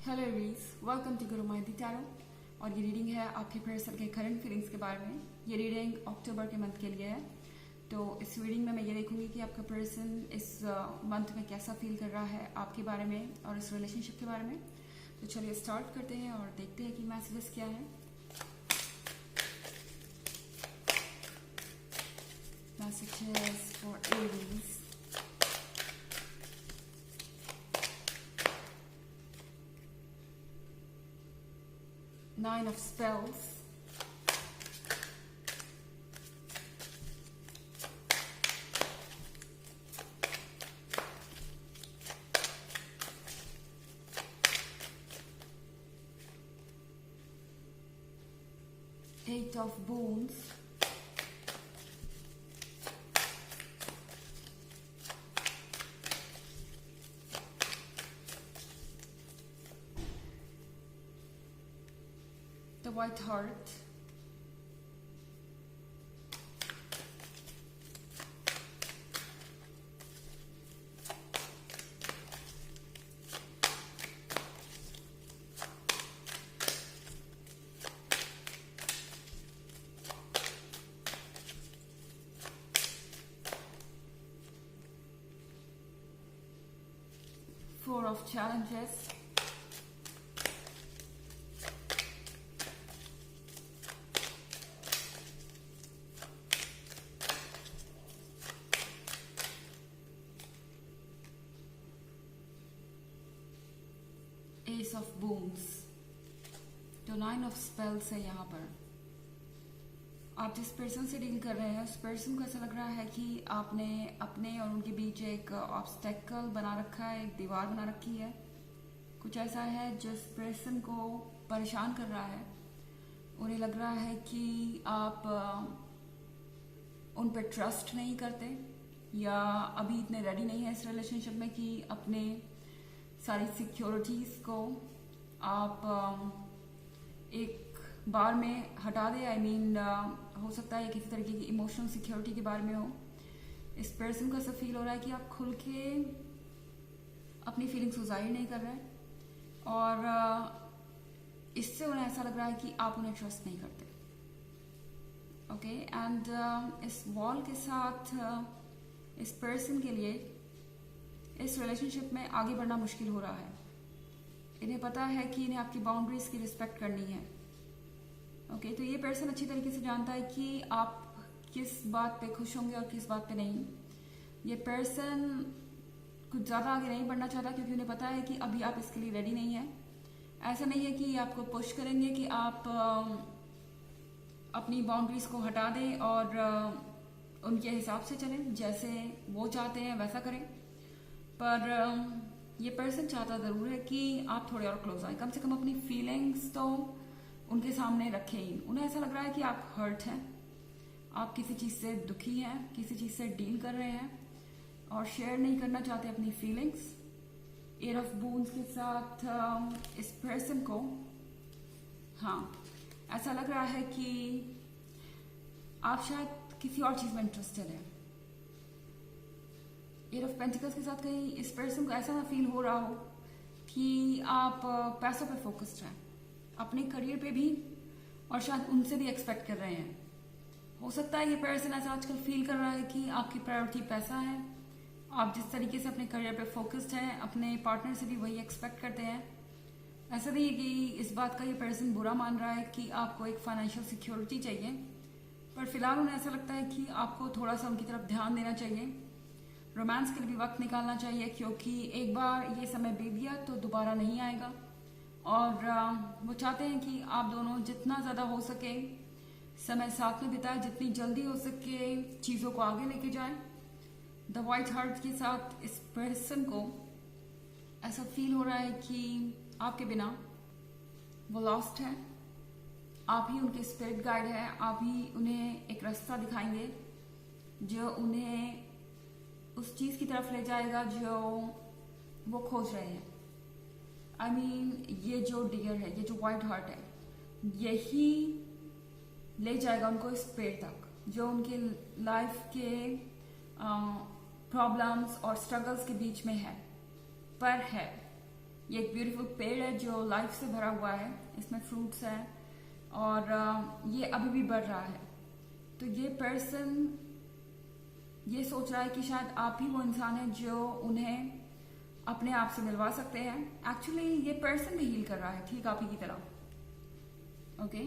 Hello एवरीज, welcome to Guru माइंडी tarot. और ये reading है आपके पर्सन के करंट फीलिंग्स के बारे में। ये रीडिंग अक्टूबर के मंथ के लिए है। तो इस रीडिंग में मैं ये देखूंगी कि आपका पर्सन इस मंथ में कैसा फील कर रहा है आपके बारे में और इस रिलेशनशिप के बारे में। तो चलिए स्टार्ट करते हैं और देखते हैं कि मैसेजेस क्या है। Messages for Aries. Nine of Spells, Eight of Wands, the White Heart, Four of Challenges, Ace of Wands। तो नाइन ऑफ स्पेल्स है यहाँ पर। आप जिस पर्सन से डील कर रहे हैं उस पर्सन को ऐसा लग रहा है कि आपने अपने और उनके बीच एक ऑब्स्टेकल बना रखा है, एक दीवार बना रखी है। कुछ ऐसा है जिस पर्सन को परेशान कर रहा है। उन्हें लग रहा है कि आप उन पर ट्रस्ट नहीं करते या अभी इतने रेडी नहीं है इस रिलेशनशिप में कि अपने सारी सिक्योरिटीज को आप एक बार में हटा दे। आई मीन हो सकता है किसी तरीके की इमोशनल सिक्योरिटी के बारे में हो। इस पर्सन को ऐसा फील हो रहा है कि आप खुल के अपनी फीलिंग्स को जाहिर नहीं कर रहे और इससे उन्हें ऐसा लग रहा है कि आप उन्हें ट्रस्ट नहीं करते। ओके एंड इस वॉल के साथ इस पर्सन के लिए इस रिलेशनशिप में आगे बढ़ना मुश्किल हो रहा है। इन्हें पता है कि इन्हें आपकी बाउंड्रीज की रिस्पेक्ट करनी है। ओके तो ये पर्सन अच्छी तरीके से जानता है कि आप किस बात पे खुश होंगे और किस बात पे नहीं। ये पर्सन कुछ ज़्यादा आगे नहीं बढ़ना चाहता क्योंकि उन्हें पता है कि अभी आप इसके लिए रेडी नहीं है। ऐसा नहीं है कि ये आपको पुश करेंगे कि आप अपनी बाउंड्रीज को हटा दें और उनके हिसाब से चलें, जैसे वो चाहते हैं वैसा करें। पर ये पर्सन चाहता ज़रूर है कि आप थोड़े और क्लोज आए, कम से कम अपनी फीलिंग्स तो उनके सामने रखें ही। उन्हें ऐसा लग रहा है कि आप हर्ट हैं, आप किसी चीज़ से दुखी हैं, किसी चीज़ से डील कर रहे हैं और शेयर नहीं करना चाहते अपनी फीलिंग्स। एट ऑफ वॉन्ड्स के साथ इस पर्सन को ऐसा लग रहा है कि आप शायद किसी और चीज़ में इंटरेस्टेड हैं। एट ऑफ पेंटिकल्स के साथ कहीं इस पर्सन को ऐसा ना फील हो रहा हो कि आप पैसों पे फोकस्ड हैं, अपने करियर पे भी, और शायद उनसे भी एक्सपेक्ट कर रहे हैं। हो सकता है ये पर्सन ऐसा आजकल फील कर रहा है कि आपकी प्रायोरिटी पैसा है। आप जिस तरीके से अपने करियर पे फोकस्ड हैं अपने पार्टनर से भी वही एक्सपेक्ट करते हैं। ऐसा नहीं है कि इस बात का ये पर्सन बुरा मान रहा है कि आपको एक फाइनेंशियल सिक्योरिटी चाहिए, पर फिलहाल उन्हें ऐसा लगता है कि आपको थोड़ा सा उनकी तरफ ध्यान देना चाहिए, रोमांस के लिए भी वक्त निकालना चाहिए, क्योंकि एक बार ये समय बीत गया तो दोबारा नहीं आएगा। और वो चाहते हैं कि आप दोनों जितना ज़्यादा हो सके समय साथ में बिताएं, जितनी जल्दी हो सके चीज़ों को आगे लेके जाएं। द वाइट हार्ट के साथ इस पर्सन को ऐसा फील हो रहा है कि आपके बिना वो लॉस्ट है। आप ही उनके स्पिरिट गाइड है, आप ही उन्हें एक रास्ता दिखाएंगे जो उन्हें उस चीज़ की तरफ ले जाएगा जो वो खोज रहे हैं। आई मीन ये जो डियर है, ये जो वाइट हार्ट है, यही ले जाएगा उनको इस पेड़ तक जो उनके लाइफ के प्रॉब्लम्स और स्ट्रगल्स के बीच में है, पर है ये एक ब्यूटीफुल पेड़ है जो लाइफ से भरा हुआ है, इसमें फ्रूट्स है और ये अभी भी बढ़ रहा है। तो ये पर्सन ये सोच रहा है कि शायद आप ही वो इंसान है जो उन्हें अपने आप से मिलवा सकते हैं। एक्चुअली ये पर्सन भी हील कर रहा है, ठीक आप ही की तरह। ओके,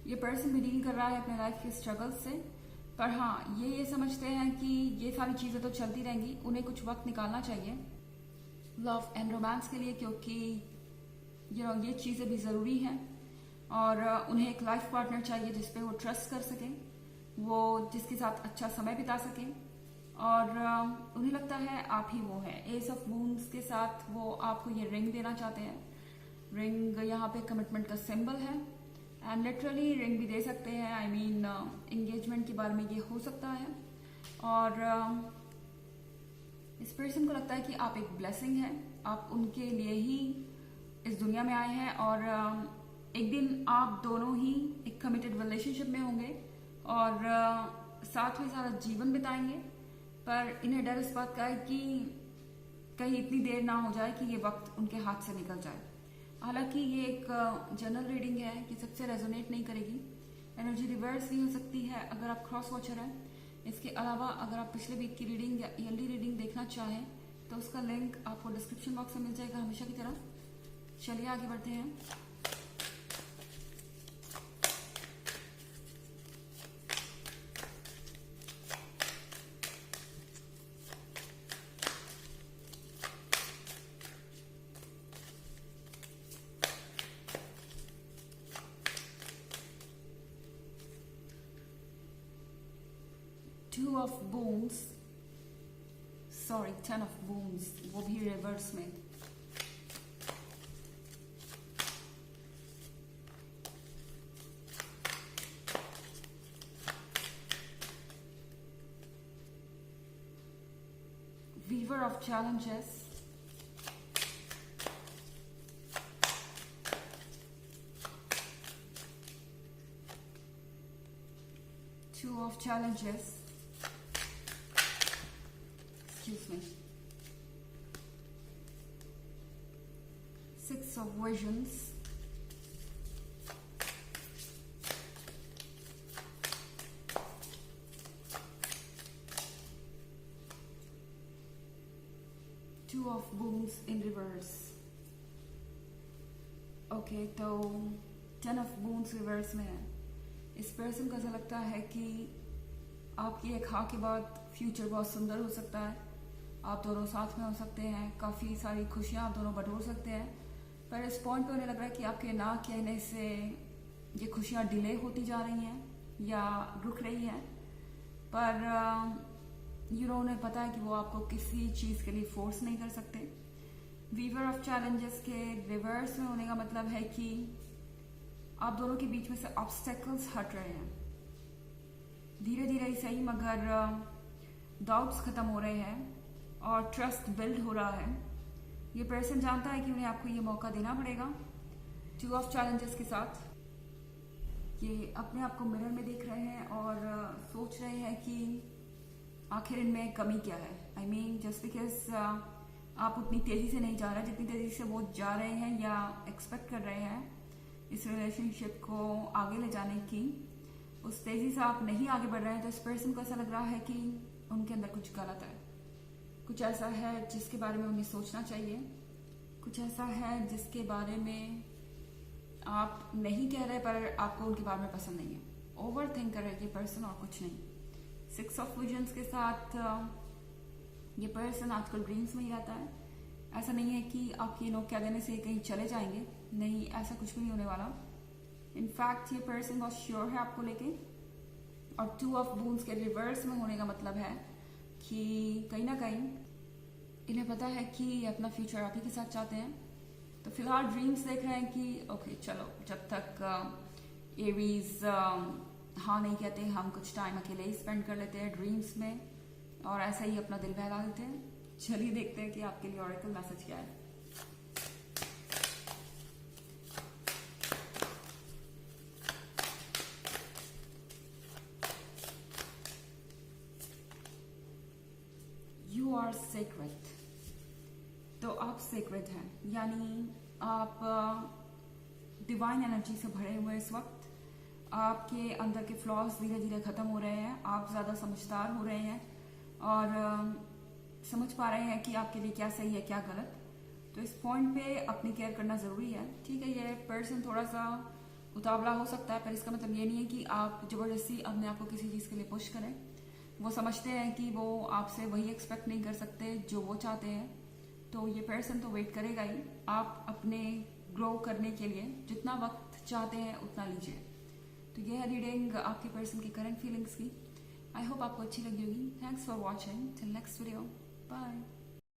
ये पर्सन भी डील कर रहा है अपने लाइफ के स्ट्रगल से, पर हाँ ये समझते हैं कि ये सारी चीज़ें तो चलती रहेंगी, उन्हें कुछ वक्त निकालना चाहिए लव एंड रोमांस के लिए, क्योंकि ये चीज़ें भी ज़रूरी हैं और उन्हें एक लाइफ पार्टनर चाहिए जिस पे वो ट्रस्ट कर सकें, वो जिसके साथ अच्छा समय बिता सकें और उन्हें लगता है आप ही वो है। एस ऑफ मून्स के साथ वो आपको ये रिंग देना चाहते हैं। रिंग यहाँ पे कमिटमेंट का सिंबल है एंड लिटरली रिंग भी दे सकते हैं। आई मीन एंगेजमेंट के बारे में ये हो सकता है और इस पर्सन को लगता है कि आप एक ब्लेसिंग है, आप उनके लिए ही इस दुनिया में आए हैं और एक दिन आप दोनों ही एक कमिटेड रिलेशनशिप में होंगे और साथ में सारा जीवन बिताएंगे। पर इन्हें डर इस बात का है कि कहीं इतनी देर ना हो जाए कि ये वक्त उनके हाथ से निकल जाए। हालांकि ये एक जनरल रीडिंग है कि सबसे रेजोनेट नहीं करेगी, एनर्जी रिवर्स भी हो सकती है अगर आप क्रॉस वॉचर हैं। इसके अलावा अगर आप पिछले वीक की रीडिंग या ईयरली रीडिंग देखना चाहें तो उसका लिंक आपको डिस्क्रिप्शन बॉक्स में मिल जाएगा हमेशा की तरह। चलिए आगे बढ़ते हैं। Two of Wands, sorry 10 of Wands, वो भी रिवर्स में। Weaver of Challenges, Two of Challenges, excuse me, Six of Visions, Two of Wands in reverse। Okay, तो 10 of Wands रिवर्स में है। इस पर्सन को ऐसा लगता है कि आपकी एक हाँ के बाद फ्यूचर बहुत सुंदर हो सकता है, आप दोनों साथ में हो सकते हैं, काफ़ी सारी खुशियाँ आप दोनों बटोर सकते हैं। पर इस पॉइंट पे उन्हें लग रहा है कि आपके ना कहने से ये खुशियाँ डिले होती जा रही हैं या रुक रही हैं। पर उन्हें पता है कि वो आपको किसी चीज़ के लिए फोर्स नहीं कर सकते। वीवर ऑफ चैलेंजेस के रिवर्स में होने का मतलब है कि आप दोनों के बीच में से ऑब्स्टेकल्स हट रहे हैं, धीरे धीरे ही सही मगर डाउट्स खत्म हो रहे हैं और ट्रस्ट बिल्ड हो रहा है। ये पर्सन जानता है कि उन्हें आपको ये मौका देना पड़ेगा। टू ऑफ चैलेंजेस के साथ ये अपने आप को मिरर में देख रहे हैं और सोच रहे हैं कि आखिर इनमें कमी क्या है। आई मीन जस्ट बिकॉज आप उतनी तेजी से नहीं जा रहे जितनी तेजी से वो जा रहे हैं या एक्सपेक्ट कर रहे हैं इस रिलेशनशिप को आगे ले जाने की, उस तेजी से आप नहीं आगे बढ़ रहे हैं। तो इस पर्सन को ऐसा लग रहा है कि उनके अंदर कुछ गलत है, कुछ ऐसा है जिसके बारे में उन्हें सोचना चाहिए, कुछ ऐसा है जिसके बारे में आप नहीं कह रहे पर आपको उनके बारे में पसंद नहीं है। ओवर थिंक कर रहे हैं ये पर्सन और कुछ नहीं। 6 ऑफ विजन्स के साथ ये पर्सन आजकल ड्रीम्स में ही रहता है। ऐसा नहीं है कि आपके नो कह देने से कहीं चले जाएंगे, नहीं, ऐसा कुछ भी नहीं होने वाला। इनफैक्ट ये पर्सन बहुत श्योर है आपको लेके। और 2 ऑफ वूंड्स के रिवर्स में होने का मतलब है कि कहीं ना कहीं इन्हें पता है कि ये अपना फ्यूचर आप ही के साथ चाहते हैं। तो फिलहाल ड्रीम्स देख रहे हैं कि ओके चलो जब तक एरीज हाँ नहीं कहते, हम कुछ टाइम अकेले ही स्पेंड कर लेते हैं ड्रीम्स में और ऐसा ही अपना दिल बहला देते हैं। चलिए देखते हैं कि आपके लिए ऑरेकल मैसेज क्या है। You are secret. तो आप सेक्रेट हैं, यानी आप डिवाइन एनर्जी से भरे हुए इस वक्त। आपके अंदर के फ्लॉज धीरे धीरे खत्म हो रहे हैं, आप ज्यादा समझदार हो रहे हैं और समझ पा रहे हैं कि आपके लिए क्या सही है क्या गलत। तो इस पॉइंट पे अपनी केयर करना जरूरी है। ठीक है, ये पर्सन थोड़ा सा उतावला हो सकता है, पर इसका मतलब ये नहीं है कि आप जबरदस्ती अपने आप को किसी चीज के लिए पुश करें। वो समझते हैं कि वो आपसे वही एक्सपेक्ट नहीं कर सकते जो वो चाहते हैं, तो ये पर्सन तो वेट करेगा ही। आप अपने ग्रो करने के लिए जितना वक्त चाहते हैं उतना लीजिए। तो ये है रीडिंग आपके पर्सन की करंट फीलिंग्स की। आई होप आपको अच्छी लगी होगी। Thanks for watching, till next video, bye.